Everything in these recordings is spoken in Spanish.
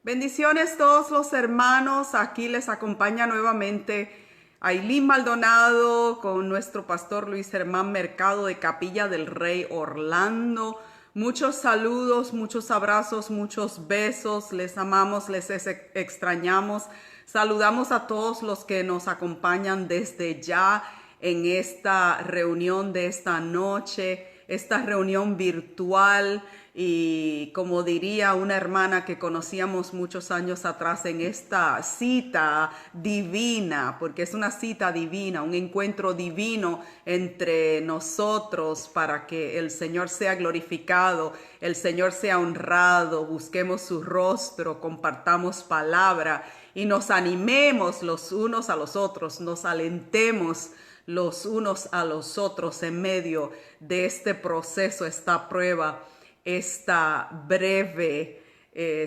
Bendiciones todos los hermanos. Aquí les acompaña nuevamente Ailín Maldonado con nuestro pastor Luis Germán Mercado de Capilla del Rey Orlando. Muchos saludos, muchos abrazos, muchos besos. Les amamos, les extrañamos. Saludamos a todos los que nos acompañan desde ya en esta reunión de esta noche, esta reunión virtual. Y como diría una hermana que conocíamos muchos años atrás, en esta cita divina, porque es una cita divina, un encuentro divino entre nosotros para que el Señor sea glorificado, el Señor sea honrado, busquemos su rostro, compartamos palabra y nos animemos los unos a los otros, nos alentemos los unos a los otros en medio de este proceso, esta prueba, esta breve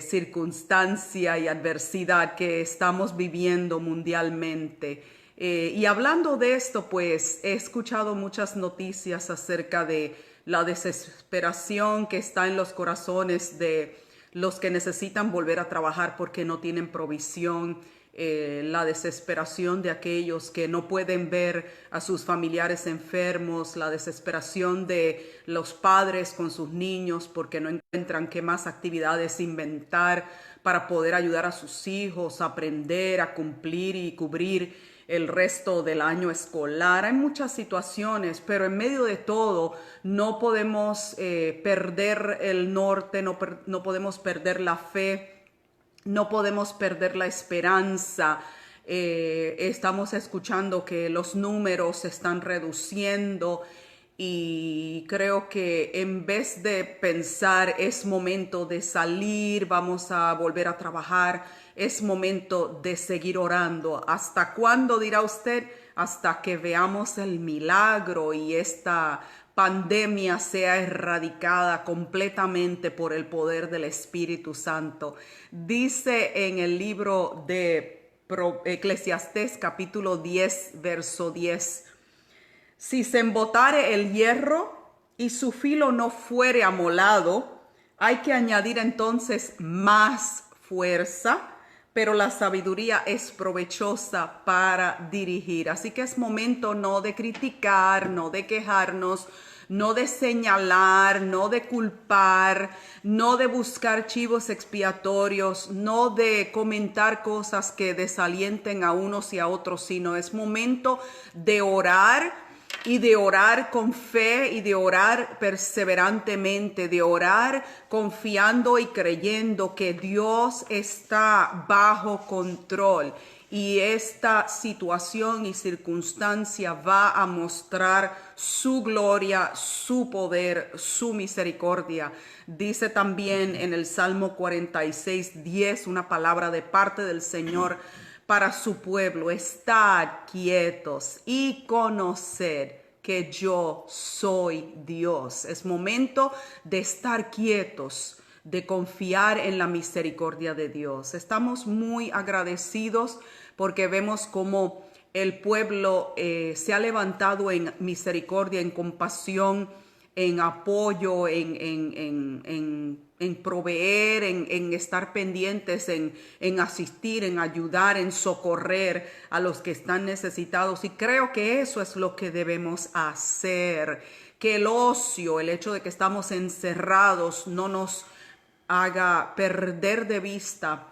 circunstancia y adversidad que estamos viviendo mundialmente. Y hablando de esto, pues he escuchado muchas noticias acerca de la desesperación que está en los corazones de los que necesitan volver a trabajar porque no tienen provisión, la desesperación de aquellos que no pueden ver a sus familiares enfermos, la desesperación de los padres con sus niños porque no encuentran qué más actividades inventar para poder ayudar a sus hijos a aprender, a cumplir y cubrir el resto del año escolar. Hay muchas situaciones, pero en medio de todo no podemos perder el norte, no podemos perder la fe, no podemos perder la esperanza. Estamos escuchando que los números se están reduciendo y creo que en vez de pensar es momento de salir, vamos a volver a trabajar, es momento de seguir orando. ¿Hasta cuándo, dirá usted? Hasta que veamos el milagro y esta pandemia sea erradicada completamente por el poder del Espíritu Santo. Dice en el libro de Eclesiastés capítulo 10, verso 10, si se embotare el hierro y su filo no fuere amolado, hay que añadir entonces más fuerza, pero la sabiduría es provechosa para dirigir. Así que es momento no de criticar, no de quejarnos, no de señalar, no de culpar, no de buscar chivos expiatorios, no de comentar cosas que desalienten a unos y a otros, sino es momento de orar y de orar con fe y de orar perseverantemente, de orar confiando y creyendo que Dios está bajo control y esta situación y circunstancia va a mostrar su gloria, su poder, su misericordia. Dice también en el Salmo 46:10 una palabra de parte del Señor para su pueblo: estad quietos y conoced que yo soy Dios. Es momento de estar quietos, de confiar en la misericordia de Dios. Estamos muy agradecidos porque vemos cómo el pueblo se ha levantado en misericordia, en compasión, en apoyo, en proveer, en estar pendientes, en asistir, en ayudar, en socorrer a los que están necesitados. Y creo que eso es lo que debemos hacer. Que el ocio, el hecho de que estamos encerrados, no nos haga perder de vista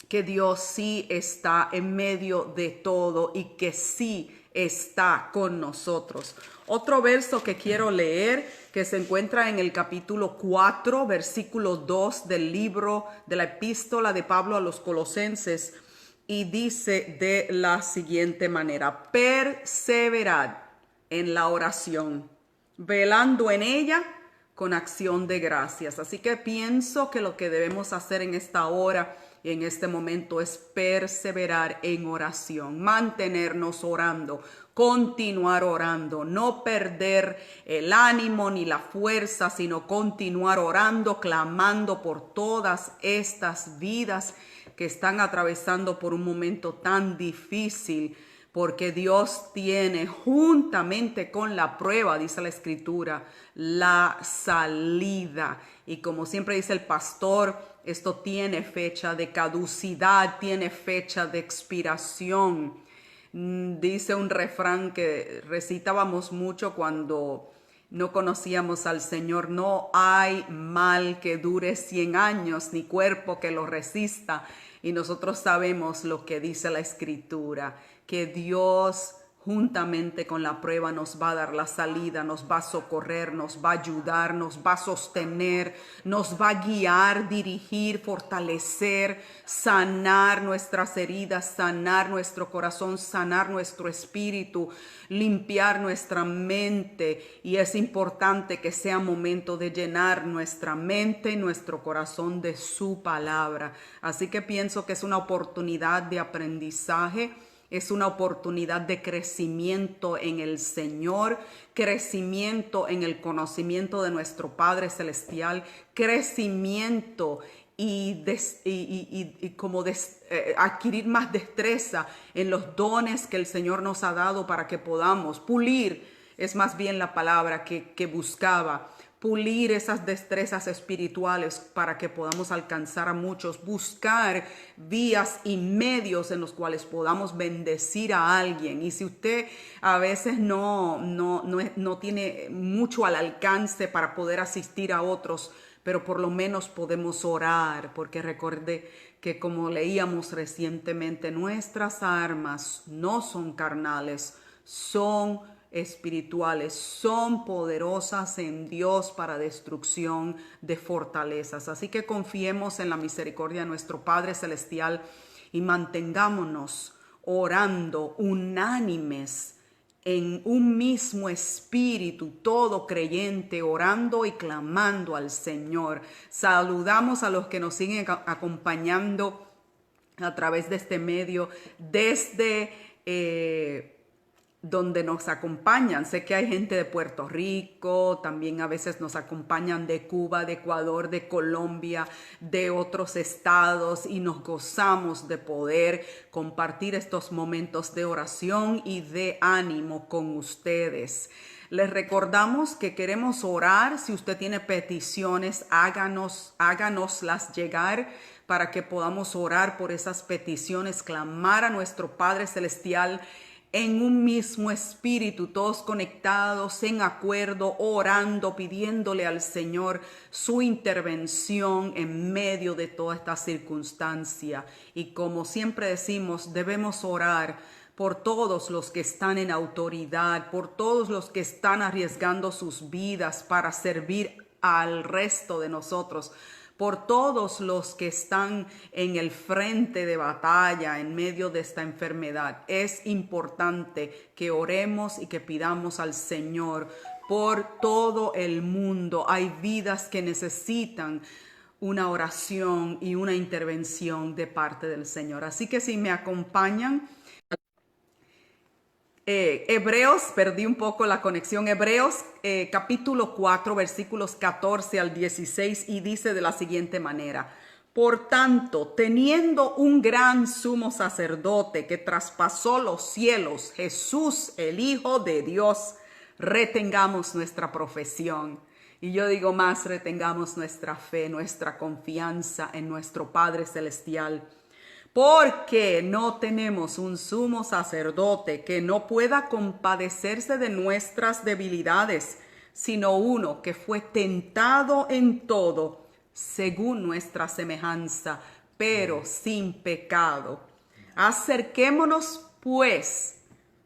que Dios sí está en medio de todo y que sí está con nosotros. Otro verso que quiero leer, que se encuentra en el capítulo 4, versículo 2 del libro de la epístola de Pablo a los Colosenses, y dice de la siguiente manera: perseverad en la oración, velando en ella con acción de gracias. Así que pienso que lo que debemos hacer en esta hora y en este momento es perseverar en oración, mantenernos orando, continuar orando, no perder el ánimo ni la fuerza, sino continuar orando, clamando por todas estas vidas que están atravesando por un momento tan difícil, porque Dios tiene juntamente con la prueba, dice la Escritura, la salida. Y como siempre dice el pastor, Esto tiene fecha de caducidad, tiene fecha de expiración. Dice un refrán que recitábamos mucho cuando no conocíamos al Señor: no hay mal que dure 100 años, ni cuerpo que lo resista. Y nosotros sabemos lo que dice la Escritura, que Dios juntamente con la prueba nos va a dar la salida, nos va a socorrer, nos va a ayudar, nos va a sostener, nos va a guiar, dirigir, fortalecer, sanar nuestras heridas, sanar nuestro corazón, sanar nuestro espíritu, limpiar nuestra mente. Y es importante que sea momento de llenar nuestra mente y nuestro corazón de su palabra. Así que pienso que es una oportunidad de aprendizaje. Es una oportunidad de crecimiento en el Señor, crecimiento en el conocimiento de nuestro Padre Celestial, crecimiento y adquirir más destreza en los dones que el Señor nos ha dado para que podamos pulir, es más bien la palabra que buscaba. Pulir esas destrezas espirituales para que podamos alcanzar a muchos, buscar vías y medios en los cuales podamos bendecir a alguien. Y si usted a veces no tiene mucho al alcance para poder asistir a otros, pero por lo menos podemos orar, porque recuerde que, como leíamos recientemente, nuestras armas no son carnales, son espirituales, son poderosas en Dios para destrucción de fortalezas. Así que confiemos en la misericordia de nuestro Padre Celestial y mantengámonos orando unánimes en un mismo espíritu, todo creyente, orando y clamando al Señor. Saludamos a los que nos siguen acompañando a través de este medio desde donde nos acompañan. Sé que hay gente de Puerto Rico, también a veces nos acompañan de Cuba, de Ecuador, de Colombia, de otros estados, y nos gozamos de poder compartir estos momentos de oración y de ánimo con ustedes. Les recordamos que queremos orar. Si usted tiene peticiones, háganoslas llegar para que podamos orar por esas peticiones, clamar a nuestro Padre Celestial en un mismo espíritu, todos conectados, en acuerdo, orando, pidiéndole al Señor su intervención en medio de toda esta circunstancia. Y como siempre decimos, debemos orar por todos los que están en autoridad, por todos los que están arriesgando sus vidas para servir al resto de nosotros, por todos los que están en el frente de batalla en medio de esta enfermedad. Es importante que oremos y que pidamos al Señor por todo el mundo. Hay vidas que necesitan una oración y una intervención de parte del Señor. Así que si me acompañan, Hebreos, perdí un poco la conexión, Hebreos capítulo 4, versículos 14 al 16, y dice de la siguiente manera: por tanto, teniendo un gran sumo sacerdote que traspasó los cielos, Jesús, el Hijo de Dios, retengamos nuestra profesión. Y yo digo más, retengamos nuestra fe, nuestra confianza en nuestro Padre Celestial. Porque no tenemos un sumo sacerdote que no pueda compadecerse de nuestras debilidades, sino uno que fue tentado en todo, según nuestra semejanza, pero sin pecado. Acerquémonos, pues,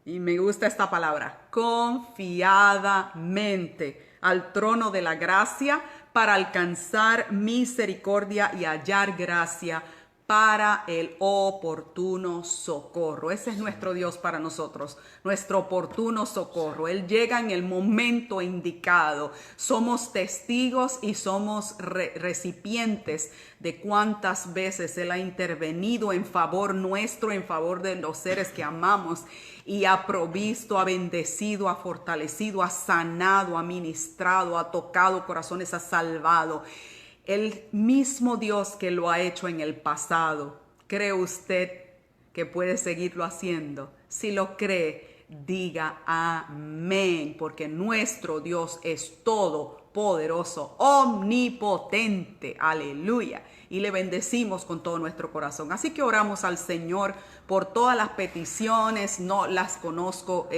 y me gusta esta palabra, confiadamente al trono de la gracia para alcanzar misericordia y hallar gracia para el oportuno socorro. Ese es nuestro Dios para nosotros, nuestro oportuno socorro. Él llega en el momento indicado. Somos testigos y somos recipientes de cuántas veces Él ha intervenido en favor nuestro, en favor de los seres que amamos, y ha provisto, ha bendecido, ha fortalecido, ha sanado, ha ministrado, ha tocado corazones, ha salvado. El mismo Dios que lo ha hecho en el pasado, ¿cree usted que puede seguirlo haciendo? Si lo cree, diga amén, porque nuestro Dios es todopoderoso, omnipotente, aleluya. y le bendecimos con todo nuestro corazón. Así que oramos al Señor por todas las peticiones. No las conozco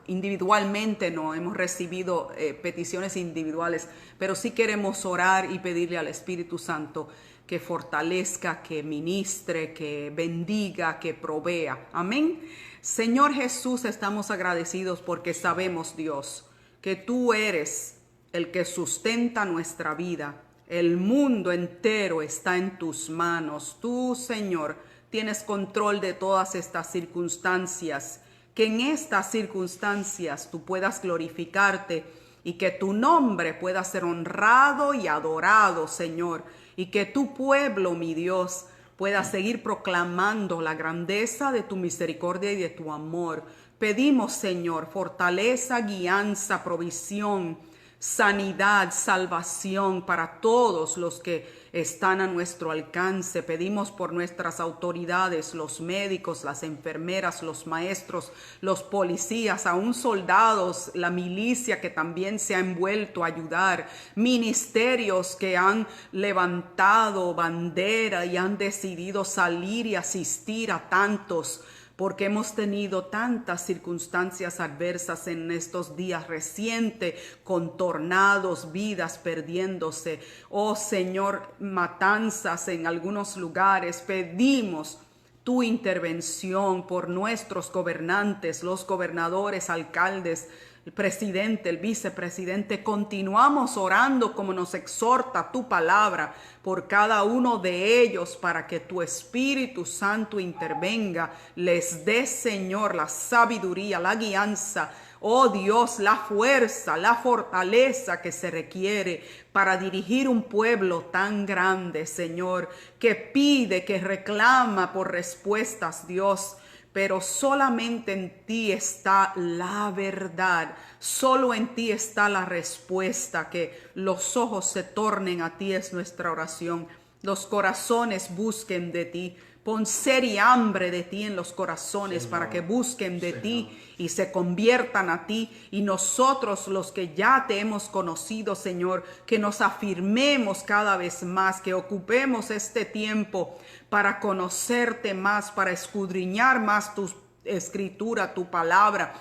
individualmente, no hemos recibido peticiones individuales, pero sí queremos orar y pedirle al Espíritu Santo que fortalezca, que ministre, que bendiga, que provea. Amén. Señor Jesús, estamos agradecidos porque sabemos, Dios, que tú eres el que sustenta nuestra vida. El mundo entero está en tus manos. Tú, Señor, tienes control de todas estas circunstancias. Que en estas circunstancias tú puedas glorificarte y que tu nombre pueda ser honrado y adorado, Señor, y que tu pueblo, mi Dios, pueda seguir proclamando la grandeza de tu misericordia y de tu amor. Pedimos, Señor, fortaleza, guianza, provisión, sanidad, salvación para todos los que están a nuestro alcance. Pedimos por nuestras autoridades, los médicos, las enfermeras, los maestros, los policías, aún soldados, la milicia que también se ha envuelto a ayudar, ministerios que han levantado bandera y han decidido salir y asistir a tantos, porque hemos tenido tantas circunstancias adversas en estos días recientes, con tornados, vidas perdiéndose, oh Señor, matanzas en algunos lugares. Pedimos tu intervención por nuestros gobernantes, los gobernadores, alcaldes, el presidente, el vicepresidente. Continuamos orando como nos exhorta tu palabra por cada uno de ellos, para que tu Espíritu Santo intervenga, les dé, Señor, la sabiduría, la guianza, oh Dios, la fuerza, la fortaleza que se requiere para dirigir un pueblo tan grande, Señor, que pide, que reclama por respuestas, Dios. Pero solamente en ti está la verdad, solo en ti está la respuesta. Que los ojos se tornen a ti es nuestra oración, los corazones busquen de ti. Pon sed y hambre de ti en los corazones, Señor, para que busquen de ti y se conviertan a ti. Y nosotros, los que ya te hemos conocido, Señor, que nos afirmemos cada vez más, que ocupemos este tiempo para conocerte más, para escudriñar más tu escritura, tu palabra,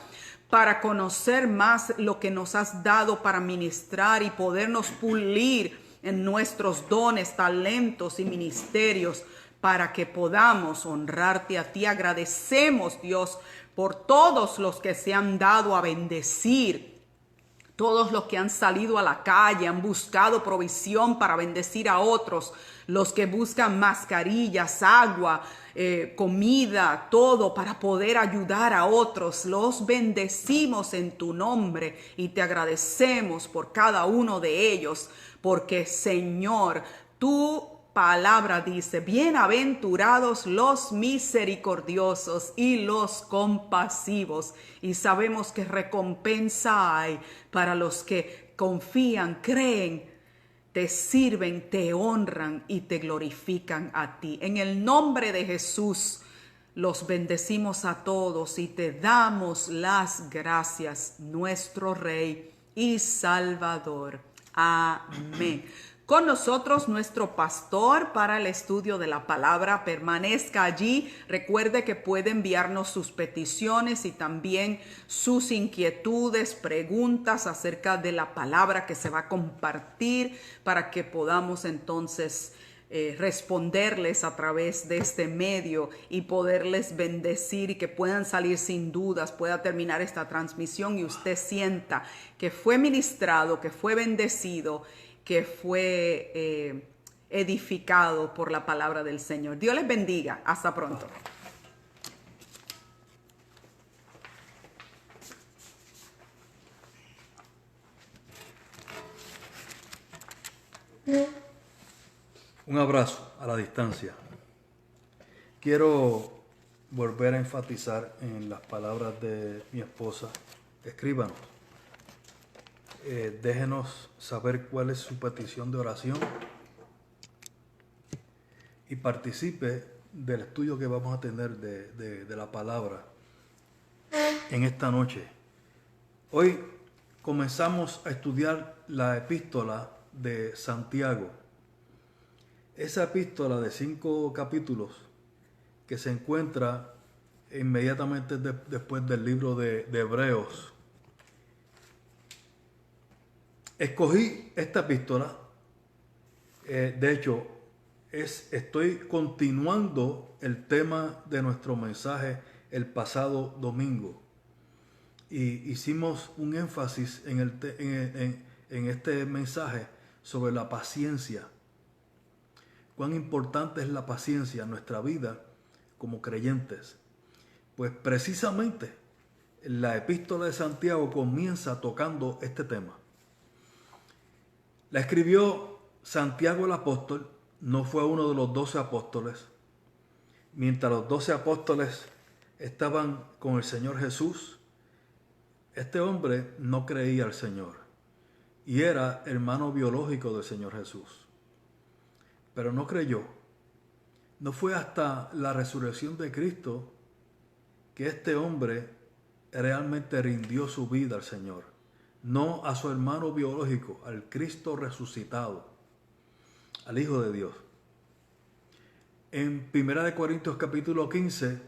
para conocer más lo que nos has dado para ministrar y podernos pulir en nuestros dones, talentos y ministerios, para que podamos honrarte a ti. Agradecemos, Dios, por todos los que se han dado a bendecir, todos los que han salido a la calle, han buscado provisión para bendecir a otros, los que buscan mascarillas, agua, comida, todo para poder ayudar a otros. Los bendecimos en tu nombre y te agradecemos por cada uno de ellos, porque, Señor, tú palabra dice: bienaventurados los misericordiosos y los compasivos. Y sabemos que recompensa hay para los que confían, creen, te sirven, te honran y te glorifican a ti. En el nombre de Jesús los bendecimos a todos y te damos las gracias, nuestro Rey y Salvador. Amén. Con nosotros nuestro pastor para el estudio de la palabra. Permanezca allí. Recuerde que puede enviarnos sus peticiones y también sus inquietudes, preguntas acerca de la palabra que se va a compartir, para que podamos entonces responderles a través de este medio y poderles bendecir, y que puedan salir sin dudas, pueda terminar esta transmisión y usted sienta que fue ministrado, que fue bendecido, que fue edificado por la palabra del Señor. Dios les bendiga. Hasta pronto. Un abrazo a la distancia. Quiero volver a enfatizar en las palabras de mi esposa. Escríbanos. Déjenos saber cuál es su petición de oración y participe del estudio que vamos a tener de la palabra en esta noche. Hoy comenzamos a estudiar la epístola de Santiago. Esa epístola de 5 capítulos que se encuentra inmediatamente después del libro de Hebreos. Escogí esta epístola, de hecho, estoy continuando el tema de nuestro mensaje el pasado domingo. Y hicimos un énfasis en este mensaje sobre la paciencia. Cuán importante es la paciencia en nuestra vida como creyentes. Pues precisamente la epístola de Santiago comienza tocando este tema. La escribió Santiago el apóstol, no fue uno de los 12 apóstoles. Mientras los 12 apóstoles estaban con el Señor Jesús, este hombre no creía al Señor y era hermano biológico del Señor Jesús. Pero no creyó. No fue hasta la resurrección de Cristo que este hombre realmente rindió su vida al Señor, no a su hermano biológico, al Cristo resucitado, al Hijo de Dios. En 1 Corintios capítulo 15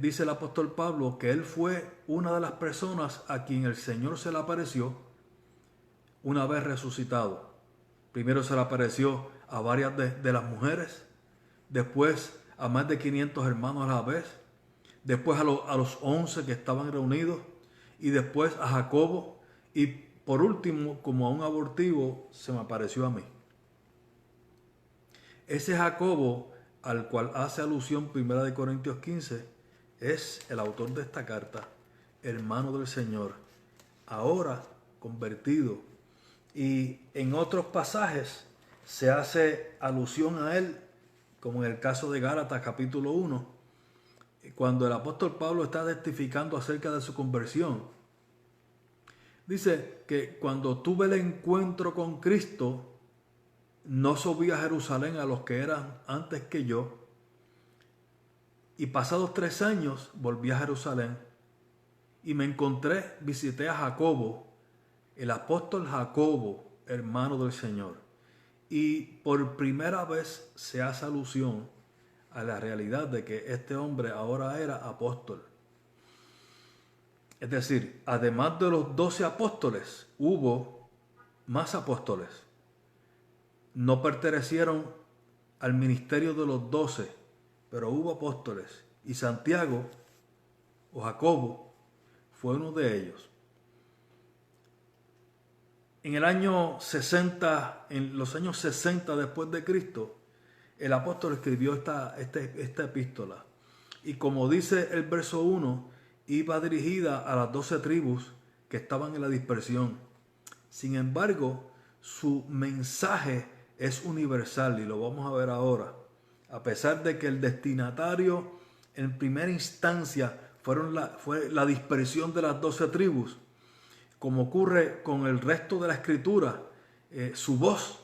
dice el apóstol Pablo que él fue una de las personas a quien el Señor se le apareció una vez resucitado. Primero se le apareció a varias de las mujeres, después a más de 500 hermanos a la vez, después a los 11 que estaban reunidos, y después a Jacobo, y por último, como a un abortivo, se me apareció a mí. Ese Jacobo al cual hace alusión 1 Corintios 15 es el autor de esta carta, hermano del Señor, ahora convertido. Y en otros pasajes se hace alusión a él, como en el caso de Gálatas capítulo 1, cuando el apóstol Pablo está testificando acerca de su conversión. Dice que cuando tuve el encuentro con Cristo, no subí a Jerusalén a los que eran antes que yo, y pasados 3 años volví a Jerusalén y me encontré, visité a Jacobo, el apóstol Jacobo, hermano del Señor, y por primera vez se hace alusión a la realidad de que este hombre ahora era apóstol. Es decir, además de los 12 apóstoles, hubo más apóstoles. No pertenecieron al ministerio de los 12, pero hubo apóstoles. Y Santiago, o Jacobo, fue uno de ellos. En el año 60, en los años 60 después de Cristo, el apóstol escribió esta epístola. Y como dice el verso 1, iba dirigida a las 12 tribus que estaban en la dispersión. Sin embargo, su mensaje es universal y lo vamos a ver ahora. A pesar de que el destinatario en primera instancia fue la dispersión de las 12 tribus, como ocurre con el resto de la escritura, su voz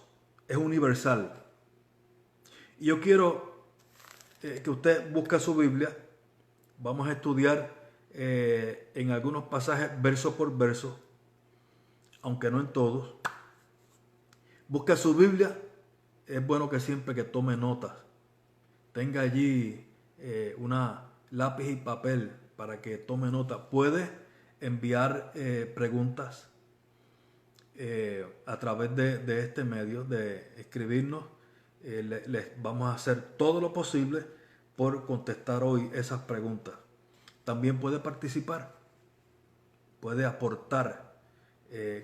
es universal. Y yo quiero que usted busque su Biblia. Vamos a estudiar en algunos pasajes verso por verso, aunque no en todos. Busque su Biblia. Es bueno que siempre que tome notas, tenga allí una lápiz y papel para que tome nota. Puede enviar preguntas a través de este medio, de escribirnos. Les vamos a hacer todo lo posible por contestar hoy esas preguntas. También puede participar, puede aportar,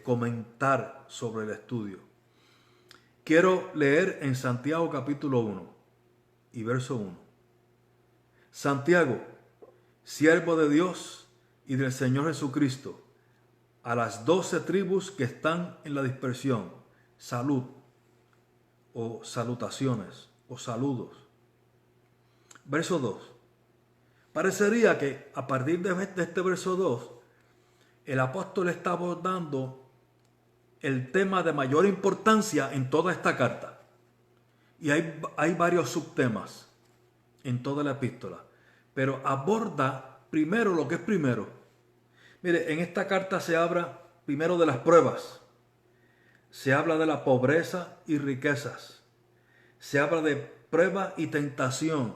comentar sobre el estudio. Quiero leer en Santiago capítulo 1 y verso 1. Santiago, siervo de Dios y del Señor Jesucristo, a las 12 tribus que están en la dispersión, salud, o salutaciones, o saludos. Verso 2. Parecería que a partir de este verso 2, el apóstol está abordando el tema de mayor importancia en toda esta carta. Y hay varios subtemas en toda la epístola. Pero aborda primero lo que es primero. Mire, en esta carta se habla primero de las pruebas. Se habla de la pobreza y riquezas. se habla de prueba y tentación,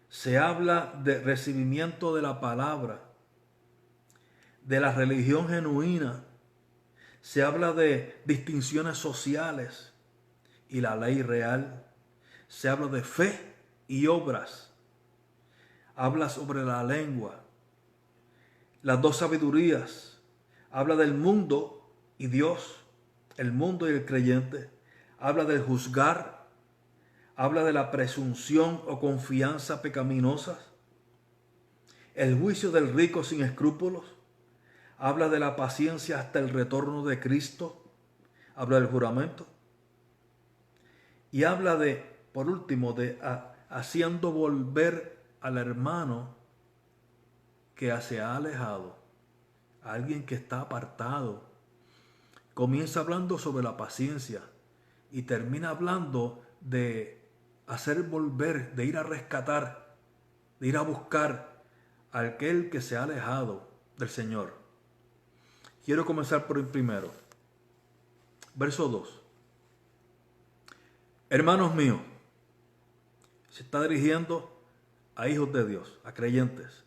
se habla de recibimiento de la palabra, de la religión genuina, se habla de distinciones sociales y la ley real, se habla de fe y obras, habla sobre la lengua, las dos sabidurías, habla del mundo y Dios, el mundo y el creyente, habla del juzgar, habla de la presunción o confianza pecaminosas, el juicio del rico sin escrúpulos, habla de la paciencia hasta el retorno de Cristo, habla del juramento y habla de, por último, de haciendo volver al hermano que se ha alejado, a alguien que está apartado. Comienza hablando sobre la paciencia y termina hablando de hacer volver, de ir a rescatar, de ir a buscar a aquel que se ha alejado del Señor. Quiero comenzar por el primero. Verso 2. Hermanos míos, se está dirigiendo a hijos de Dios, a creyentes.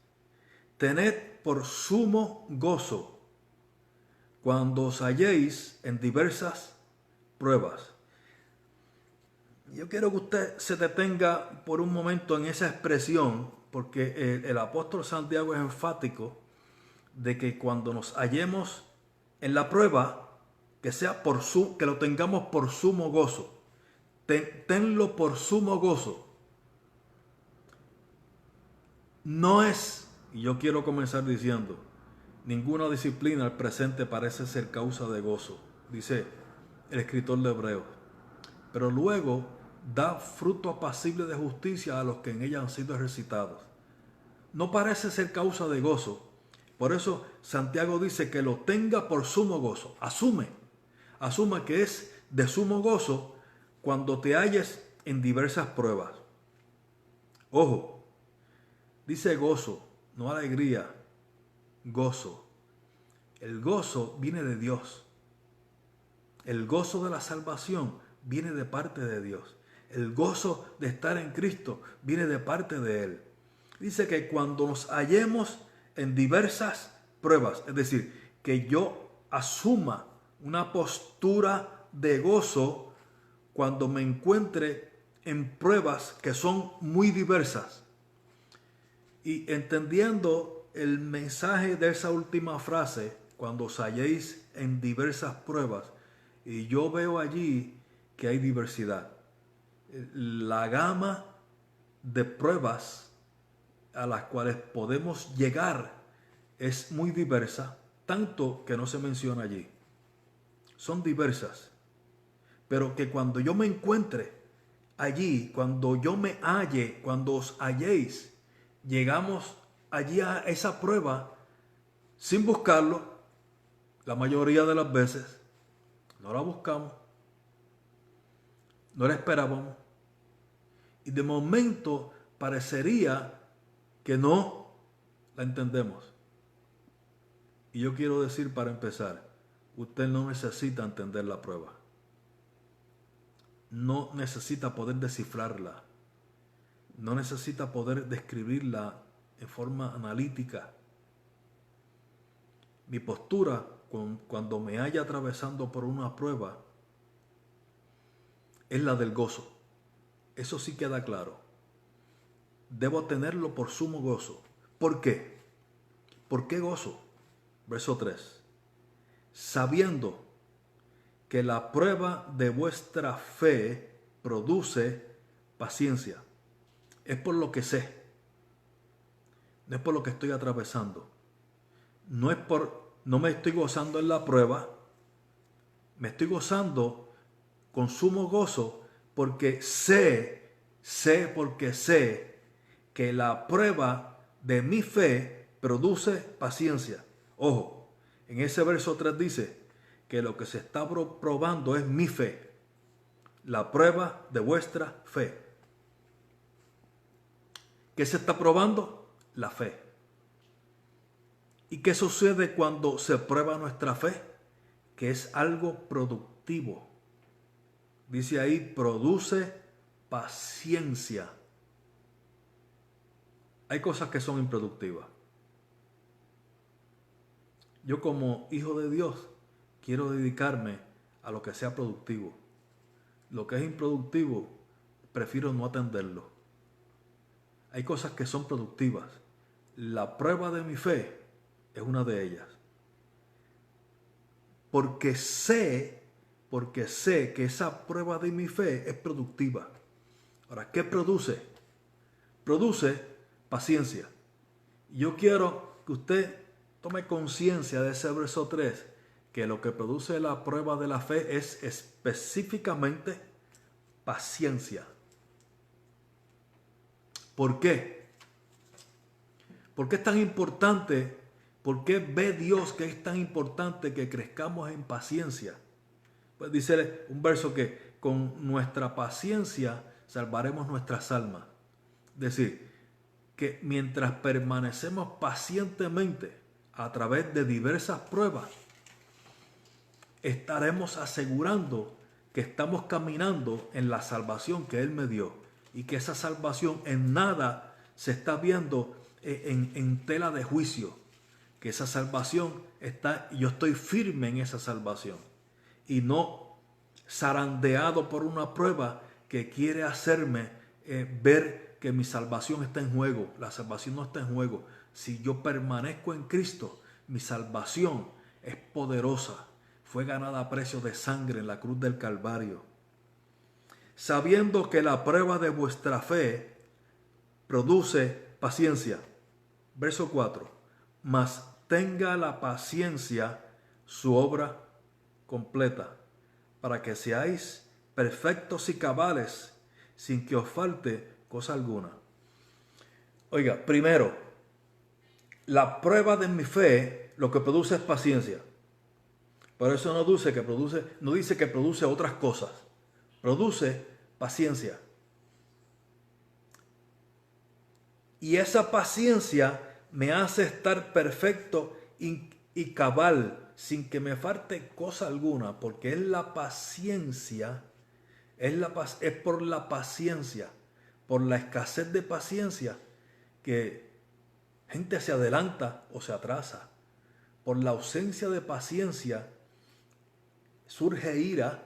Tened por sumo gozo cuando os halléis en diversas pruebas. Yo quiero que usted se detenga por un momento en esa expresión, porque el apóstol Santiago es enfático de que cuando nos hallemos en la prueba, que lo tengamos por sumo gozo. Tenlo por sumo gozo. No es, y yo quiero comenzar diciendo, ninguna disciplina al presente parece ser causa de gozo, dice el escritor de Hebreos, pero luego da fruto apacible de justicia a los que en ella han sido ejercitados. No parece ser causa de gozo, por eso Santiago dice que lo tenga por sumo gozo. Asume que es de sumo gozo cuando te halles en diversas pruebas. Ojo, dice gozo, no alegría, gozo. El gozo viene de Dios. El gozo de la salvación viene de parte de Dios. El gozo de estar en Cristo viene de parte de Él. Dice que cuando nos hallemos en diversas pruebas, es decir, que yo asuma una postura de gozo cuando me encuentre en pruebas que son muy diversas. Y entendiendo el mensaje de esa última frase, cuando os halléis en diversas pruebas, y yo veo allí que hay diversidad. La gama de pruebas a las cuales podemos llegar es muy diversa, tanto que no se menciona allí. Son diversas, pero que cuando yo me encuentre allí, cuando yo me halle, cuando os halléis, llegamos allí a esa prueba sin buscarlo. La mayoría de las veces no la buscamos, no la esperábamos, y de momento parecería que no la entendemos. Y yo quiero decir, para empezar, usted no necesita entender la prueba. No necesita poder descifrarla. No necesita poder describirla en forma analítica. Mi postura cuando me haya atravesando por una prueba es la del gozo. Eso sí queda claro. Debo tenerlo por sumo gozo. ¿Por qué? ¿Por qué gozo? Verso 3. Sabiendo que la prueba de vuestra fe produce paciencia. Es por lo que sé. No es por lo que estoy atravesando. No me estoy gozando en la prueba. Me estoy gozando con sumo gozo porque sé que la prueba de mi fe produce paciencia. Ojo, en ese verso 3 dice que lo que se está probando es mi fe, la prueba de vuestra fe. ¿Qué se está probando? La fe. ¿Y qué sucede cuando se prueba nuestra fe? Que es algo productivo. Dice ahí, produce paciencia. Hay cosas que son improductivas. Yo como hijo de Dios quiero dedicarme a lo que sea productivo. Lo que es improductivo, prefiero no atenderlo. Hay cosas que son productivas. La prueba de mi fe es una de ellas. Porque sé que esa prueba de mi fe es productiva. Ahora, ¿qué produce? Produce paciencia. Yo quiero que usted tome conciencia de ese verso 3, que lo que produce la prueba de la fe es específicamente paciencia. ¿Por qué? ¿Por qué es tan importante? ¿Por qué ve Dios que es tan importante que crezcamos en paciencia? Pues dice un verso que con nuestra paciencia salvaremos nuestras almas. Es decir, que mientras permanecemos pacientemente a través de diversas pruebas, estaremos asegurando que estamos caminando en la salvación que Él me dio y que esa salvación en nada se está viendo en tela de juicio, que esa salvación está, yo estoy firme en esa salvación y no zarandeado por una prueba que quiere hacerme ver que mi salvación está en juego. La salvación no está en juego. Si yo permanezco en Cristo, mi salvación es poderosa. Fue ganada a precio de sangre en la cruz del Calvario. Sabiendo que la prueba de vuestra fe produce paciencia. Verso 4. Mas tenga la paciencia su obra completa, para que seáis perfectos y cabales, sin que os falte cosa alguna. Oiga, primero, la prueba de mi fe lo que produce es paciencia. Por eso no dice que produce otras cosas. Produce paciencia. Y esa paciencia me hace estar perfecto y cabal, sin que me falte cosa alguna, porque es la paciencia, es por la paciencia, por la escasez de paciencia, que gente se adelanta o se atrasa. Por la ausencia de paciencia surge ira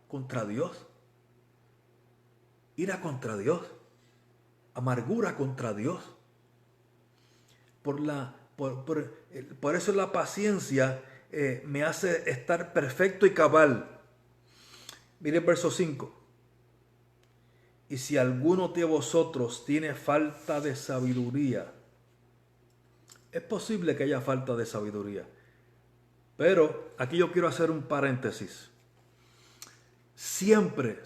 contra Dios, amargura contra Dios. Por eso la paciencia me hace estar perfecto y cabal. Mire el verso 5. Y si alguno de vosotros tiene falta de sabiduría, es posible que haya falta de sabiduría. Pero aquí yo quiero hacer un paréntesis. Siempre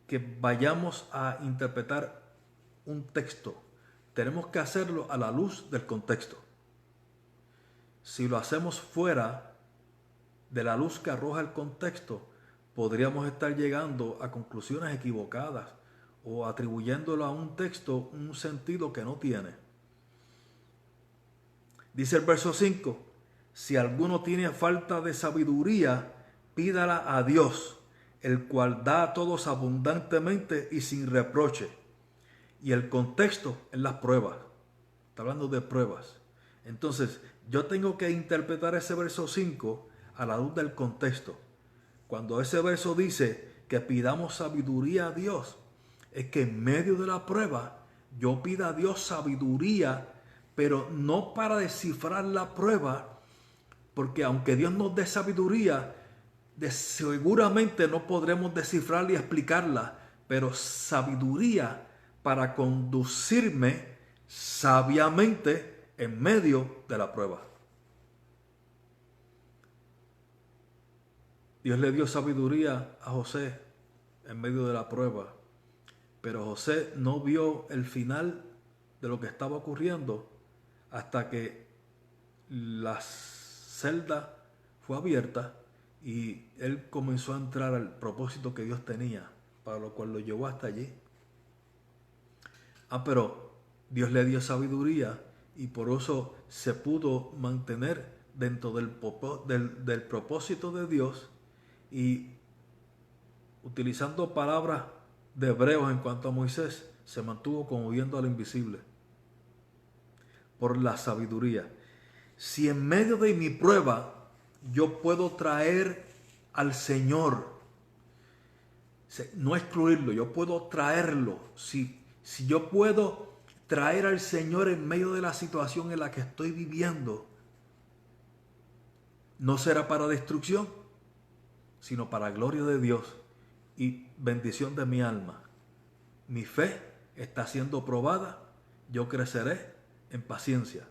que vayamos a interpretar un texto, tenemos que hacerlo a la luz del contexto. Si lo hacemos fuera de la luz que arroja el contexto, podríamos estar llegando a conclusiones equivocadas o atribuyéndolo a un texto un sentido que no tiene. Dice el verso 5, si alguno tiene falta de sabiduría, pídala a Dios, el cual da a todos abundantemente y sin reproche. Y el contexto es las pruebas. Está hablando de pruebas. Entonces, yo tengo que interpretar ese verso 5 a la luz del contexto. Cuando ese verso dice que pidamos sabiduría a Dios, es que en medio de la prueba yo pida a Dios sabiduría, pero no para descifrar la prueba, porque aunque Dios nos dé sabiduría, seguramente no podremos descifrarla y explicarla, pero sabiduría para conducirme sabiamente en medio de la prueba. Dios le dio sabiduría a José en medio de la prueba, pero José no vio el final de lo que estaba ocurriendo hasta que la celda fue abierta y él comenzó a entrar al propósito que Dios tenía, para lo cual lo llevó hasta allí. Pero Dios le dio sabiduría y por eso se pudo mantener dentro del propósito de Dios y utilizando palabras de hebreos en cuanto a Moisés, se mantuvo como viendo al invisible por la sabiduría. Si en medio de mi prueba yo puedo traer al Señor, no excluirlo, yo puedo traerlo. Si yo puedo traer al Señor en medio de la situación en la que estoy viviendo, no será para destrucción, sino para gloria de Dios y bendición de mi alma. Mi fe está siendo probada, yo creceré en paciencia.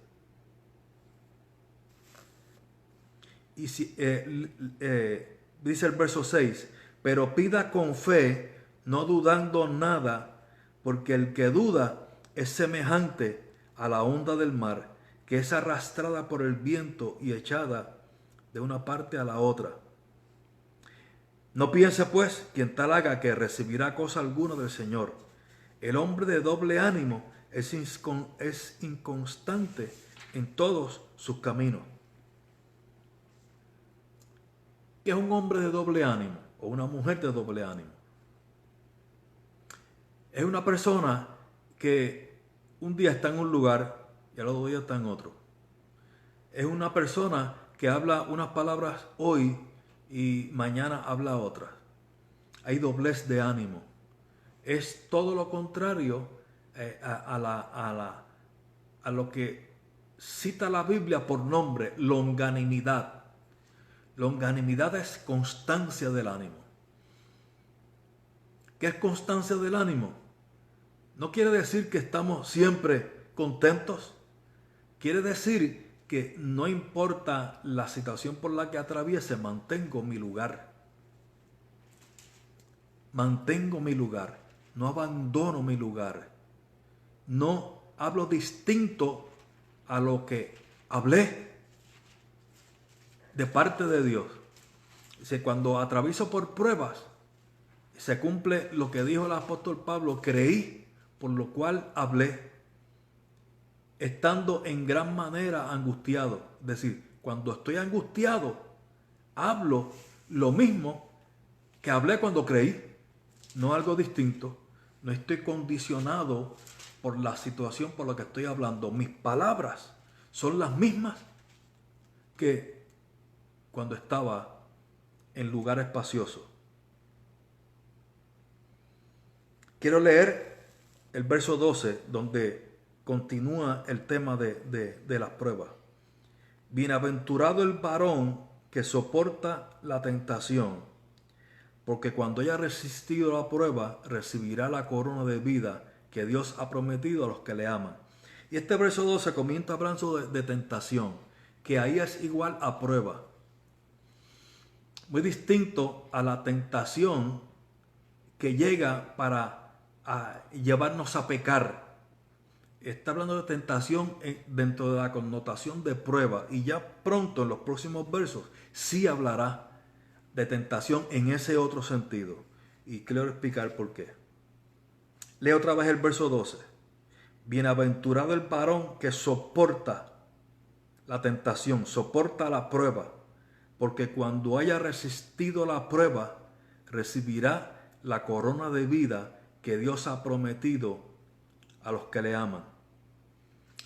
Y dice el verso 6, pero pida con fe, no dudando nada, porque el que duda es semejante a la onda del mar, que es arrastrada por el viento y echada de una parte a la otra. No piense pues quien tal haga que recibirá cosa alguna del Señor. El hombre de doble ánimo es inconstante en todos sus caminos. ¿Qué es un hombre de doble ánimo o una mujer de doble ánimo? Es una persona que un día está en un lugar y al otro día está en otro. Es una persona que habla unas palabras hoy y mañana habla otras. Hay doblez de ánimo. Es todo lo contrario a lo que cita la Biblia por nombre, longanimidad. Longanimidad es constancia del ánimo. ¿Qué es constancia del ánimo? No quiere decir que estamos siempre contentos. Quiere decir que no importa la situación por la que atraviese, mantengo mi lugar. Mantengo mi lugar. No abandono mi lugar. No hablo distinto a lo que hablé de parte de Dios. Dice, cuando atravieso por pruebas, se cumple lo que dijo el apóstol Pablo, creí, por lo cual hablé, estando en gran manera angustiado. Es decir, cuando estoy angustiado, hablo lo mismo que hablé cuando creí, no algo distinto. No estoy condicionado por la situación por la que estoy hablando. Mis palabras son las mismas que cuando estaba en lugar espacioso. Quiero leer el verso 12, donde continúa el tema de las pruebas. Bienaventurado el varón que soporta la tentación, porque cuando haya resistido la prueba, recibirá la corona de vida que Dios ha prometido a los que le aman. Y este verso 12 comienza hablando de tentación, que ahí es igual a prueba. Muy distinto a la tentación que llega para llevarnos a pecar. Está hablando de tentación dentro de la connotación de prueba, y ya pronto en los próximos versos sí hablará de tentación en ese otro sentido, y quiero explicar por qué. Leo otra vez el verso 12. Bienaventurado el varón que soporta la tentación, soporta la prueba, porque cuando haya resistido la prueba, recibirá la corona de vida que Dios ha prometido a los que le aman.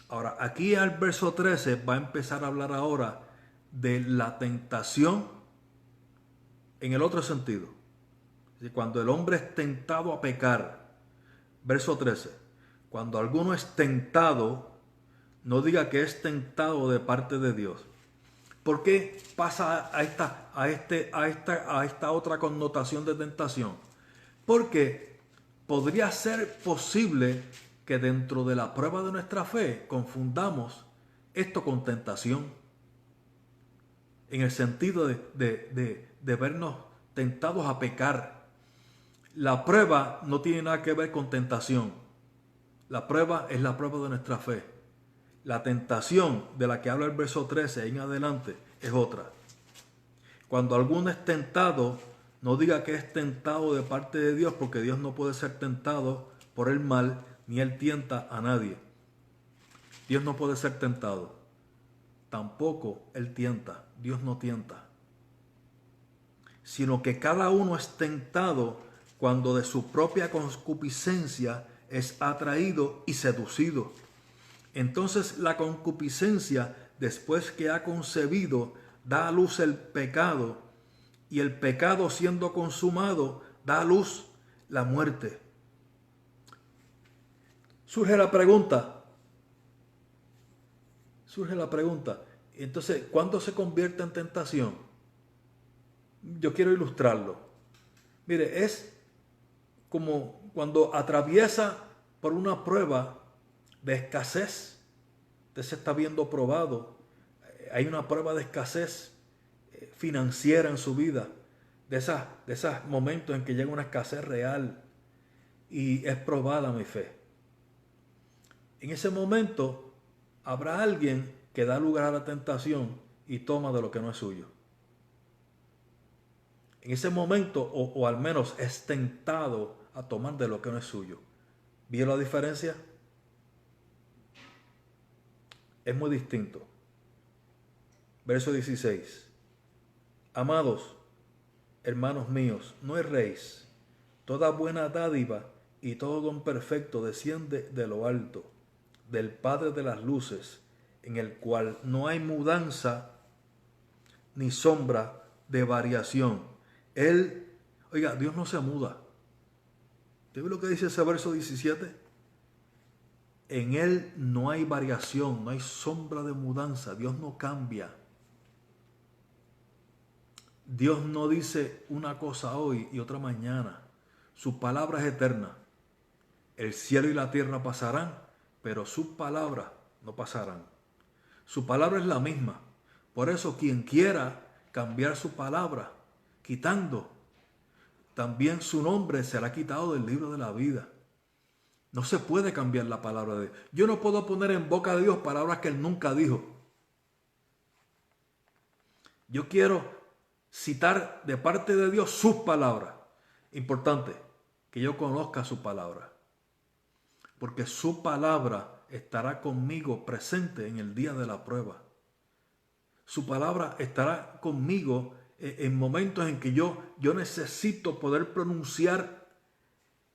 Ahora, aquí al verso 13 va a empezar a hablar ahora de la tentación en el otro sentido. Cuando el hombre es tentado a pecar, verso 13, cuando alguno es tentado, no diga que es tentado de parte de Dios. ¿Por qué pasa a esta otra connotación de tentación? Porque podría ser posible que dentro de la prueba de nuestra fe confundamos esto con tentación, en el sentido de vernos tentados a pecar. La prueba no tiene nada que ver con tentación. La prueba es la prueba de nuestra fe. La tentación de la que habla el verso 13 en adelante es otra. Cuando alguno es tentado, no diga que es tentado de parte de Dios, porque Dios no puede ser tentado por el mal, ni Él tienta a nadie. Dios no puede ser tentado. Tampoco Él tienta. Dios no tienta. sino que cada uno es tentado cuando de su propia concupiscencia es atraído y seducido. Entonces la concupiscencia, después que ha concebido, da a luz el pecado, y el pecado, siendo consumado, da a luz la muerte. Surge la pregunta, entonces, ¿cuándo se convierte en tentación? Yo quiero ilustrarlo. Mire, es como cuando atraviesa por una prueba de escasez. Usted se está viendo probado. Hay una prueba de escasez financiera en su vida. De esos momentos en que llega una escasez real y es probada mi fe. En ese momento habrá alguien que da lugar a la tentación y toma de lo que no es suyo. En ese momento, o al menos es tentado a tomar de lo que no es suyo. ¿Vio la diferencia? Es muy distinto. Verso 16. Amados, hermanos míos, no erréis. Toda buena dádiva y todo don perfecto desciende de lo alto, del Padre de las luces, en el cual no hay mudanza ni sombra de variación. Dios no se muda. ¿Usted ve lo que dice ese verso 17? En Él no hay variación, no hay sombra de mudanza. Dios no cambia. Dios no dice una cosa hoy y otra mañana. Su palabra es eterna. El cielo y la tierra pasarán, pero sus palabras no pasarán. Su palabra es la misma. Por eso quien quiera cambiar su palabra, quitando, también su nombre será quitado del libro de la vida. No se puede cambiar la palabra de Dios. Yo no puedo poner en boca de Dios palabras que Él nunca dijo. Yo quiero citar de parte de Dios sus palabras. Importante que yo conozca su palabra. Porque su palabra estará conmigo presente en el día de la prueba. Su palabra estará conmigo en momentos en que yo necesito poder pronunciar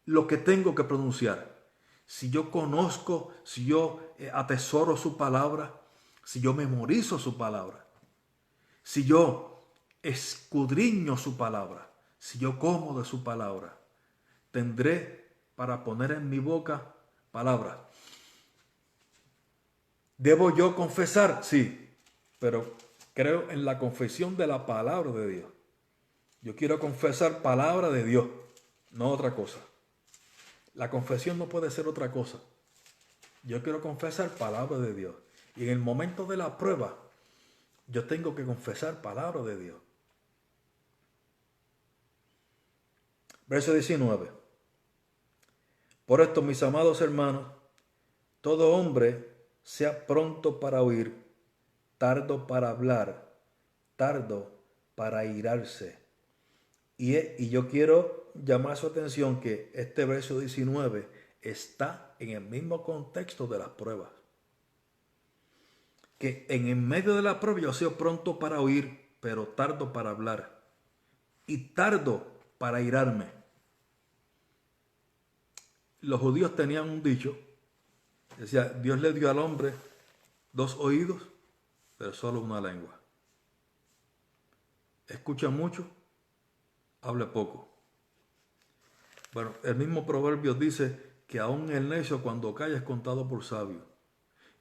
lo que tengo que pronunciar. Si yo conozco, si yo atesoro su palabra, si yo memorizo su palabra, si yo escudriño su palabra, si yo como de su palabra, tendré para poner en mi boca palabras. ¿Debo yo confesar? Sí, pero creo en la confesión de la palabra de Dios. Yo quiero confesar palabra de Dios, no otra cosa. La confesión no puede ser otra cosa. Yo quiero confesar palabra de Dios. Y en el momento de la prueba, yo tengo que confesar palabra de Dios. Verso 19. Por esto, mis amados hermanos, todo hombre sea pronto para oír, tardo para hablar, tardo para airarse. Y yo quiero llamar su atención que este verso 19 está en el mismo contexto de las pruebas. Que en el medio de la prueba yo sea pronto para oír, pero tardo para hablar. Y tardo para airarme. Los judíos tenían un dicho. Decía, Dios le dio al hombre 2 oídos, pero solo una lengua. Escucha mucho, hable poco. Bueno, el mismo proverbio dice que aún el necio cuando calla es contado por sabio.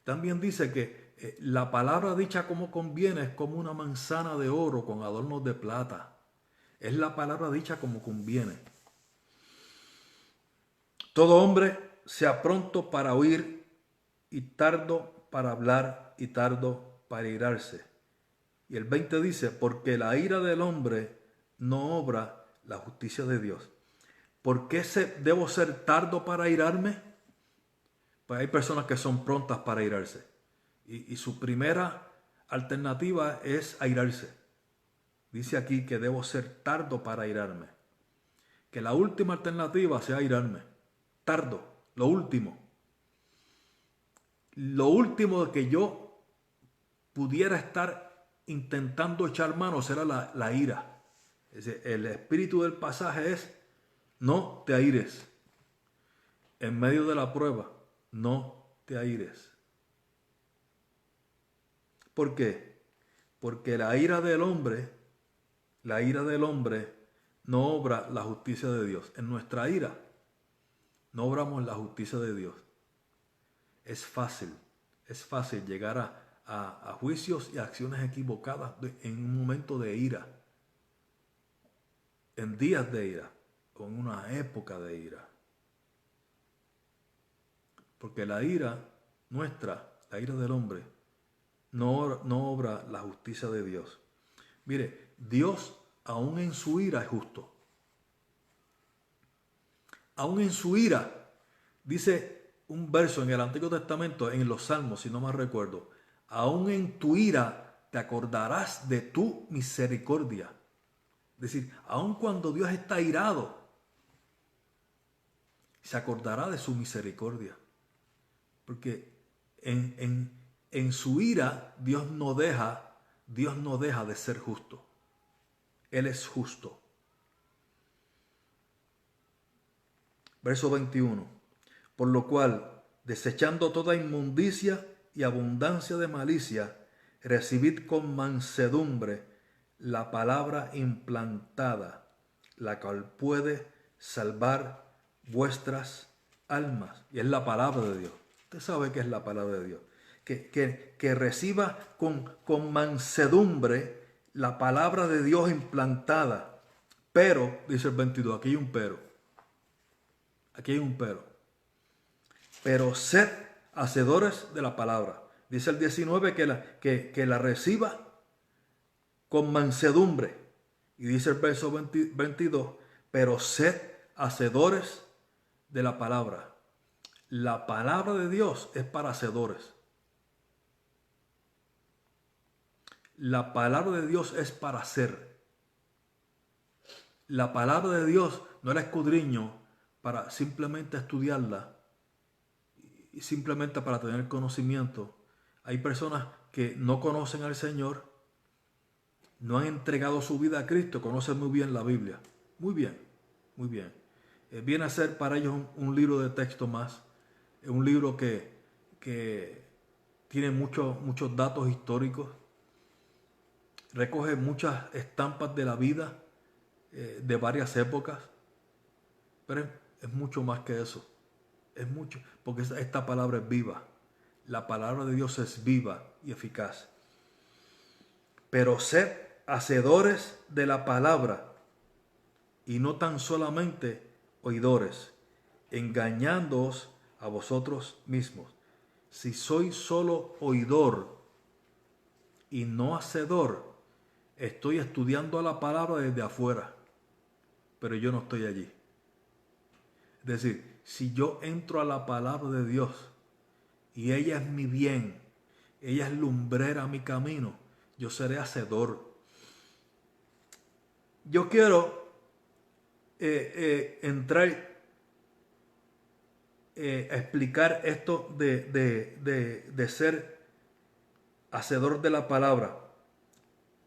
También dice que la palabra dicha como conviene es como una manzana de oro con adornos de plata. Es la palabra dicha como conviene. Todo hombre sea pronto para oír y tardo para hablar y tardo para airarse. Y el 20 dice, porque la ira del hombre no obra la justicia de Dios. ¿Por qué debo ser tardo para airarme? Pues hay personas que son prontas para airarse. Y su primera alternativa es airarse. Dice aquí que debo ser tardo para airarme. Que la última alternativa sea airarme. Tardo, lo último. Lo último que yo pudiera estar intentando echar mano será la ira. El espíritu del pasaje es: no te aires. En medio de la prueba, no te aires. ¿Por qué? Porque la ira del hombre no obra la justicia de Dios. En nuestra ira no obramos la justicia de Dios. Es fácil llegar a juicios y acciones equivocadas en un momento de ira, en días de ira o en una época de ira. Porque la ira nuestra, la ira del hombre, no obra la justicia de Dios. Mire, Dios aún en su ira es justo. Aún en su ira, dice un verso en el Antiguo Testamento, en los Salmos, si no mal recuerdo: aún en tu ira te acordarás de tu misericordia. Es decir, aún cuando Dios está irado, se acordará de su misericordia. Porque en su ira Dios no deja de ser justo. Él es justo. Verso 21. Por lo cual, desechando toda inmundicia y abundancia de malicia, recibid con mansedumbre la palabra implantada, la cual puede salvar vuestras almas. Y es la palabra de Dios. Usted sabe que es la palabra de Dios. Que reciba con mansedumbre la palabra de Dios implantada. Pero, dice el 22, aquí hay un pero. Aquí hay un pero. Pero sed hacedores de la palabra. Dice el 19 que la reciba con mansedumbre. Y dice el verso 22, pero sed hacedores de la palabra. La palabra de Dios es para hacedores. La palabra de Dios es para hacer. La palabra de Dios no la escudriño para simplemente estudiarla y simplemente para tener conocimiento. Hay personas que no conocen al Señor, no han entregado su vida a Cristo, conocen muy bien la Biblia. Muy bien, muy bien. Viene a ser para ellos un libro de texto más. Es un libro que tiene muchos datos históricos. Recoge muchas estampas de la vida de varias épocas. Pero es mucho más que eso. Es mucho, porque esta palabra es viva. La palabra de Dios es viva y eficaz. Pero sed hacedores de la palabra y no tan solamente oidores, engañándoos a vosotros mismos. Si soy solo oidor y no hacedor, estoy estudiando la palabra desde afuera, pero yo no estoy allí. Es decir, si yo entro a la palabra de Dios y ella es mi bien, ella es lumbrera a mi camino, yo seré hacedor. Yo quiero entrar a explicar esto de ser hacedor de la palabra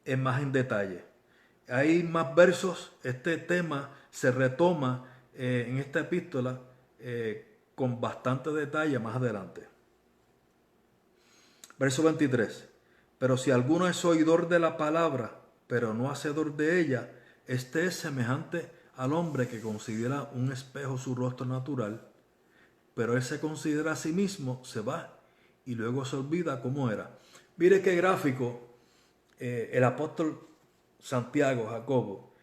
en detalle. Hay más versos. Este tema se retoma en esta epístola con bastante detalle más adelante. Verso 23. Pero si alguno es oidor de la palabra, pero no hacedor de ella, este es semejante al hombre que considera un espejo su rostro natural, pero él se considera a sí mismo, se va y luego se olvida cómo era. Mire qué gráfico el apóstol Santiago, Jacobo.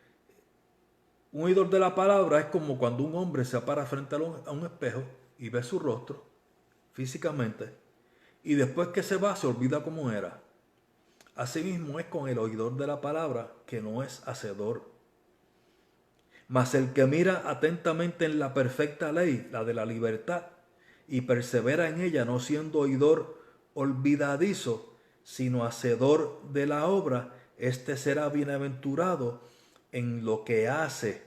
Un oidor de la palabra es como cuando un hombre se para frente a un espejo y ve su rostro físicamente y después que se va se olvida cómo era. Asimismo es con el oidor de la palabra que no es hacedor. Mas el que mira atentamente en la perfecta ley, la de la libertad, y persevera en ella, no siendo oidor olvidadizo, sino hacedor de la obra, éste será bienaventurado en lo que hace.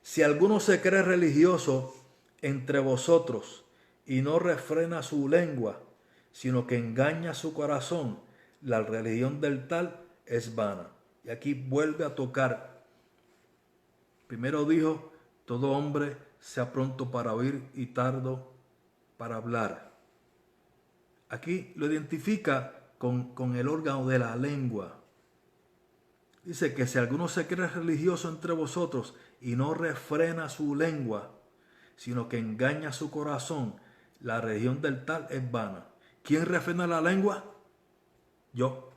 Si alguno se cree religioso entre vosotros y no refrena su lengua, sino que engaña su corazón, la religión del tal es vana. Y aquí vuelve a tocar. Primero dijo, todo hombre sea pronto para oír y tardo para hablar. Aquí lo identifica con el órgano de la lengua. Dice que si alguno se cree religioso entre vosotros y no refrena su lengua, sino que engaña su corazón, la religión del tal es vana. ¿Quién refrena la lengua? Yo.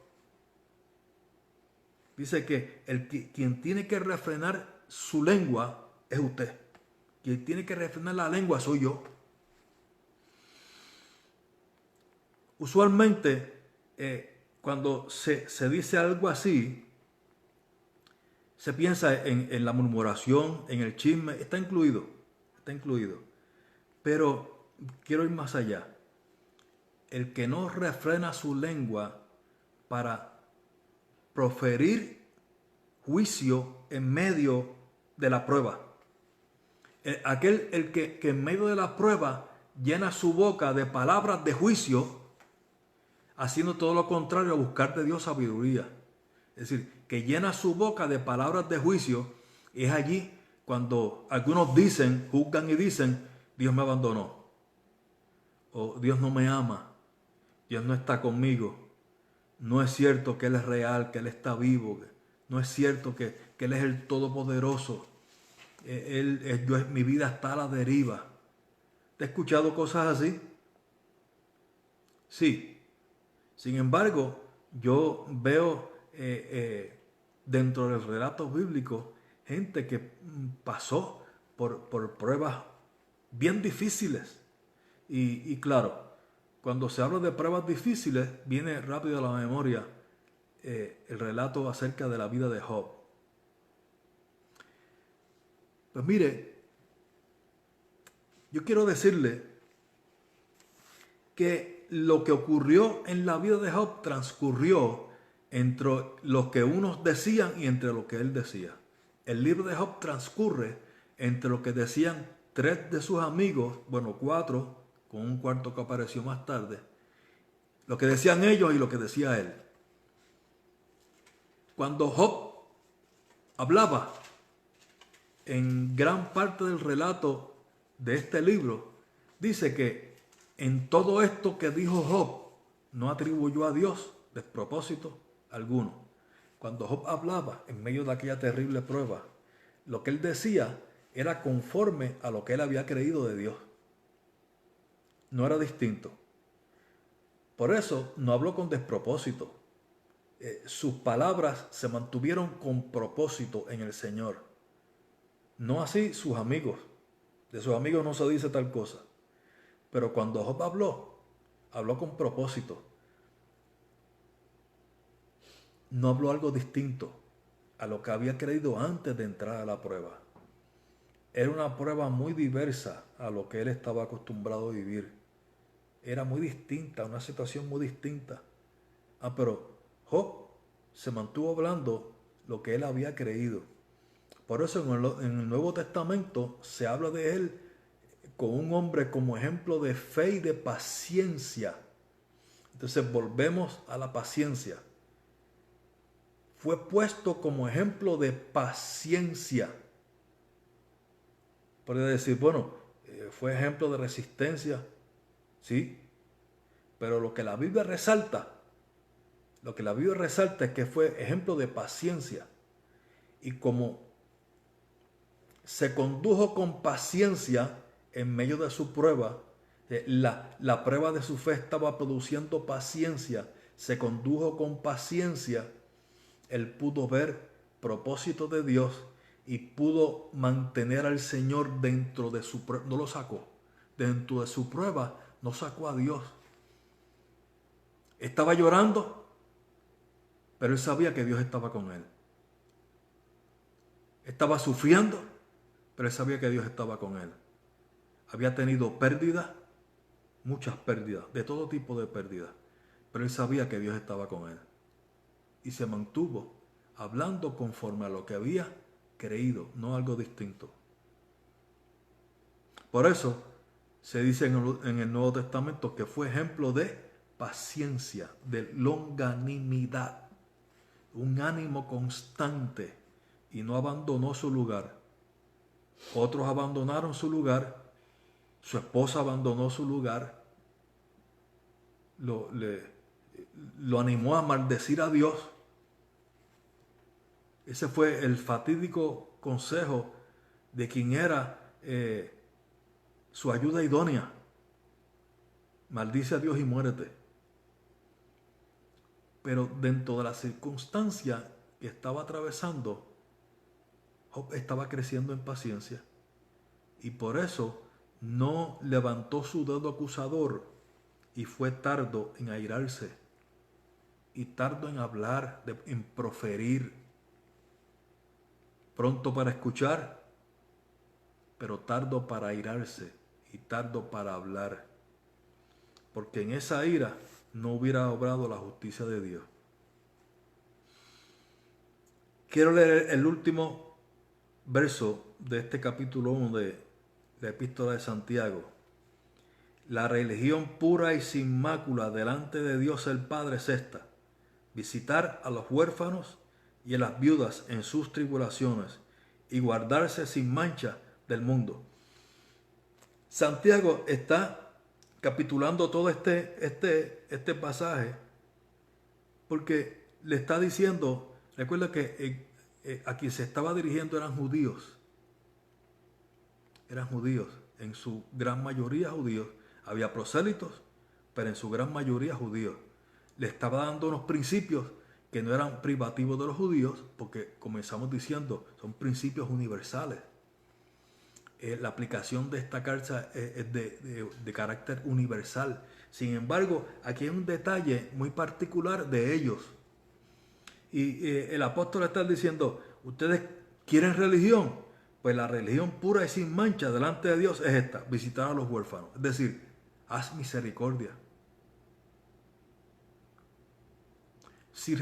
Dice que quien tiene que refrenar su lengua es usted. Quien tiene que refrenar la lengua soy yo. Usualmente, cuando se dice algo así, se piensa en la murmuración, en el chisme, está incluido. Pero quiero ir más allá. El que no refrena su lengua para proferir juicio en medio de la prueba. El que en medio de la prueba llena su boca de palabras de juicio, haciendo todo lo contrario a buscar de Dios sabiduría. Es decir, que llena su boca de palabras de juicio, y es allí cuando algunos dicen, juzgan y dicen, Dios me abandonó, o Dios no me ama, Dios no está conmigo, no es cierto que Él es real, que Él está vivo, no es cierto que Él es el Todopoderoso, mi vida está a la deriva. ¿Te has escuchado cosas así? Sí. Sin embargo, yo veo dentro del relato bíblico gente que pasó por pruebas bien difíciles. Y claro, cuando se habla de pruebas difíciles, viene rápido a la memoria el relato acerca de la vida de Job. Pues mire, yo quiero decirle que lo que ocurrió en la vida de Job transcurrió entre lo que unos decían y entre lo que él decía. El libro de Job transcurre entre lo que decían 3 de sus amigos, bueno, 4, con un cuarto que apareció más tarde, lo que decían ellos y lo que decía él. Cuando Job hablaba, en gran parte del relato de este libro, dice que en todo esto que dijo Job, no atribuyó a Dios despropósito alguno. Cuando Job hablaba en medio de aquella terrible prueba, lo que él decía era conforme a lo que él había creído de Dios. No era distinto. Por eso no habló con despropósito. Sus palabras se mantuvieron con propósito en el Señor. No así sus amigos. De sus amigos no se dice tal cosa. Pero cuando Job habló con propósito. No habló algo distinto a lo que había creído antes de entrar a la prueba. Era una prueba muy diversa a lo que él estaba acostumbrado a vivir. Era muy distinta, una situación muy distinta. Pero Job se mantuvo hablando lo que él había creído. Por eso en el Nuevo Testamento se habla de él con un hombre como ejemplo de fe y de paciencia. Entonces volvemos a la paciencia. Fue puesto como ejemplo de paciencia. Podría decir, bueno, fue ejemplo de resistencia, sí, pero lo que la Biblia resalta es que fue ejemplo de paciencia. Y como se condujo con paciencia en medio de su prueba, la prueba de su fe estaba produciendo paciencia, se condujo con paciencia, él pudo ver propósito de Dios y pudo mantener al Señor dentro de su prueba, no lo sacó, dentro de su prueba no sacó a Dios. Estaba llorando, pero él sabía que Dios estaba con él. Estaba sufriendo, pero él sabía que Dios estaba con él. Había tenido pérdidas, muchas pérdidas, de todo tipo de pérdidas, pero él sabía que Dios estaba con él. Y se mantuvo hablando conforme a lo que había creído, no algo distinto. Por eso se dice en el Nuevo Testamento que fue ejemplo de paciencia, de longanimidad. un ánimo constante y no abandonó su lugar. Otros abandonaron su lugar, su esposa abandonó su lugar, lo animó a maldecir a Dios. Ese fue el fatídico consejo de quien era su ayuda idónea. Maldice a Dios y muérete. Pero dentro de la circunstancia que estaba atravesando, Job estaba creciendo en paciencia y por eso no levantó su dedo acusador y fue tardo en airarse y tardo en hablar, en proferir, pronto para escuchar, pero tardo para airarse y tardo para hablar, porque en esa ira no hubiera obrado la justicia de Dios. Quiero leer el último verso de este capítulo 1 de la Epístola de Santiago. La religión pura y sin mácula delante de Dios el Padre es esta: visitar a los huérfanos y a las viudas en sus tribulaciones y guardarse sin mancha del mundo. Santiago está capitulando todo este pasaje porque le está diciendo, recuerda que a quien se estaba dirigiendo eran judíos, en su gran mayoría judíos. Había prosélitos, pero en su gran mayoría judíos. Le estaba dando unos principios que no eran privativos de los judíos, porque comenzamos diciendo, son principios universales. La aplicación de esta carta es de carácter universal. Sin embargo, aquí hay un detalle muy particular de ellos. Y el apóstol está diciendo, ¿ustedes quieren religión? Pues la religión pura y sin mancha delante de Dios es esta: visitar a los huérfanos. Es decir, haz misericordia. Si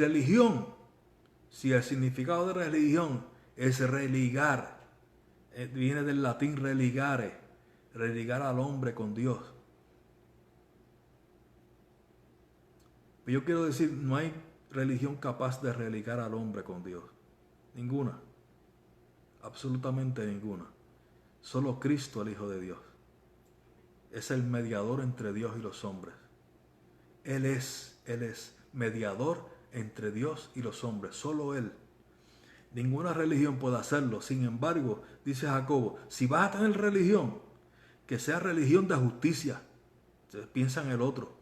el significado de religión es religar, viene del latín religare, religar al hombre con Dios. Pero yo quiero decir, no hay religión capaz de religar al hombre con Dios. Ninguna. Absolutamente ninguna. Solo Cristo, el Hijo de Dios, es el mediador entre Dios y los hombres. Él es mediador entre Dios y los hombres. Solo Él. Ninguna religión puede hacerlo. Sin embargo, dice Jacobo, si vas a tener religión, que sea religión de justicia. Entonces, piensa en el otro.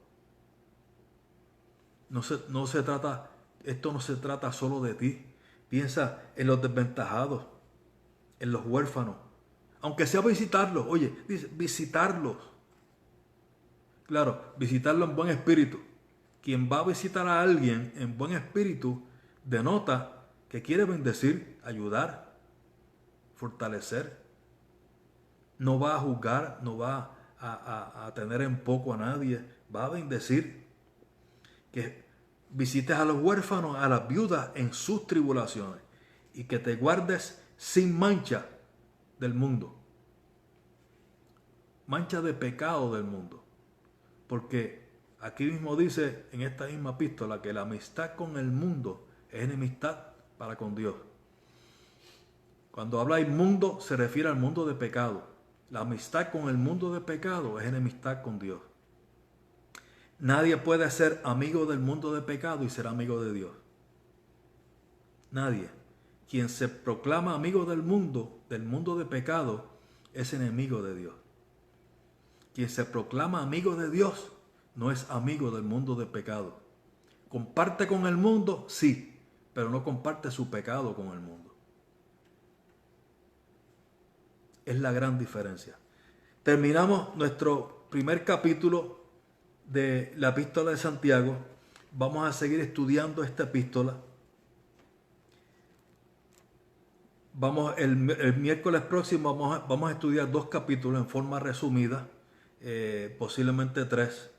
Esto no se trata solo de ti. Piensa en los desventajados, en los huérfanos. Aunque sea visitarlos, oye, dice, visitarlos. Claro, visitarlo en buen espíritu. Quien va a visitar a alguien en buen espíritu denota que quiere bendecir, ayudar, fortalecer. No va a juzgar, no va a tener en poco a nadie, va a bendecir. Que visites a los huérfanos, a las viudas en sus tribulaciones y que te guardes sin mancha del mundo. Mancha de pecado del mundo. Porque aquí mismo dice en esta misma epístola que la amistad con el mundo es enemistad para con Dios. Cuando habla inmundo se refiere al mundo de pecado. La amistad con el mundo de pecado es enemistad con Dios. Nadie puede ser amigo del mundo de pecado y ser amigo de Dios. Nadie. Quien se proclama amigo del mundo de pecado, es enemigo de Dios. Quien se proclama amigo de Dios no es amigo del mundo de pecado. ¿Comparte con el mundo? Sí, pero no comparte su pecado con el mundo. Es la gran diferencia. Terminamos nuestro primer capítulo de la epístola de Santiago. Vamos a seguir estudiando esta epístola. El miércoles próximo vamos a estudiar 2 capítulos en forma resumida, posiblemente 3.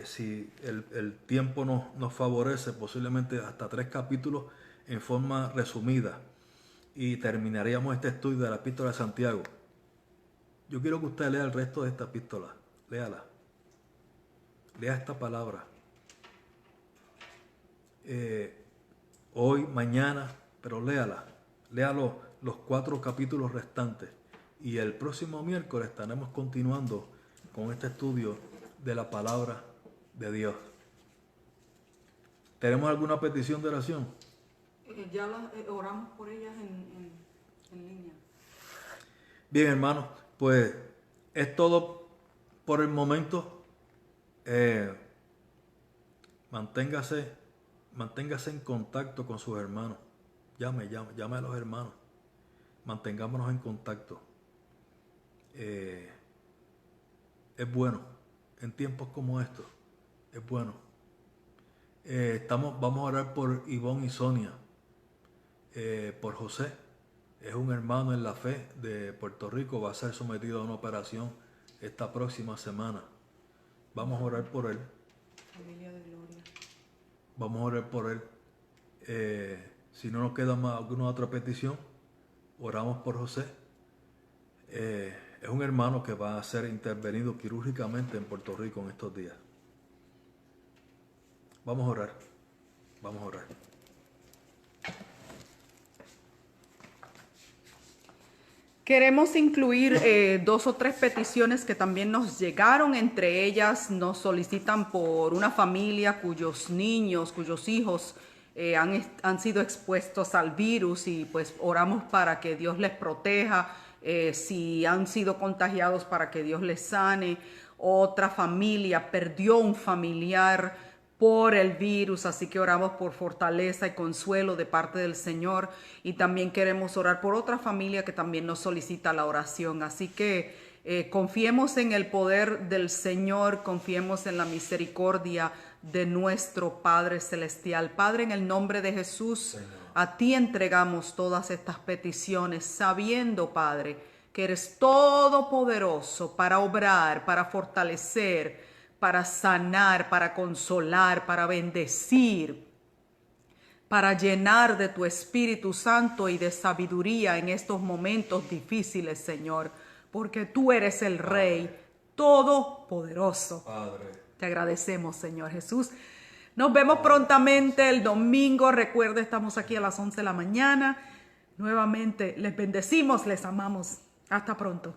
Si el tiempo nos favorece, posiblemente hasta 3 capítulos en forma resumida. Y terminaríamos este estudio de la epístola de Santiago. Yo quiero que usted lea el resto de esta epístola. Léala. Lea esta palabra. hoy, mañana, pero léala. Léalo los 4 capítulos restantes. Y el próximo miércoles estaremos continuando con este estudio de la palabra de Dios. ¿Tenemos alguna petición de oración? Ya oramos por ellas en línea. Bien, hermanos, pues es todo por el momento. Manténgase en contacto con sus hermanos. Llame a los hermanos. Mantengámonos en contacto. Es bueno en tiempos como estos. Es bueno. Vamos a orar por Ivonne y Sonia, por José. Es un hermano en la fe de Puerto Rico. Va a ser sometido a una operación esta próxima semana. Vamos a orar por él. Familia de Gloria. Vamos a orar por él. Si no nos queda más alguna otra petición, oramos por José. Es un hermano que va a ser intervenido quirúrgicamente en Puerto Rico en estos días. Vamos a orar. Vamos a orar. Queremos incluir 2 o 3 peticiones que también nos llegaron. Entre ellas nos solicitan por una familia cuyos hijos han sido expuestos al virus, y pues oramos para que Dios les proteja. Si han sido contagiados, para que Dios les sane. Otra familia perdió un familiar por el virus, así que oramos por fortaleza y consuelo de parte del Señor. Y también queremos orar por otra familia que también nos solicita la oración. Así que confiemos en el poder del Señor, confiemos en la misericordia de nuestro Padre Celestial. Padre, en el nombre de Jesús, Señor, a ti entregamos todas estas peticiones, sabiendo, Padre, que eres todopoderoso para obrar, para fortalecer, para sanar, para consolar, para bendecir, para llenar de tu Espíritu Santo y de sabiduría en estos momentos difíciles, Señor, porque tú eres el Rey todopoderoso. Padre. Te agradecemos, Señor Jesús. Nos vemos prontamente el domingo. Recuerda, estamos aquí a las 11 de la mañana. Nuevamente les bendecimos, les amamos. Hasta pronto.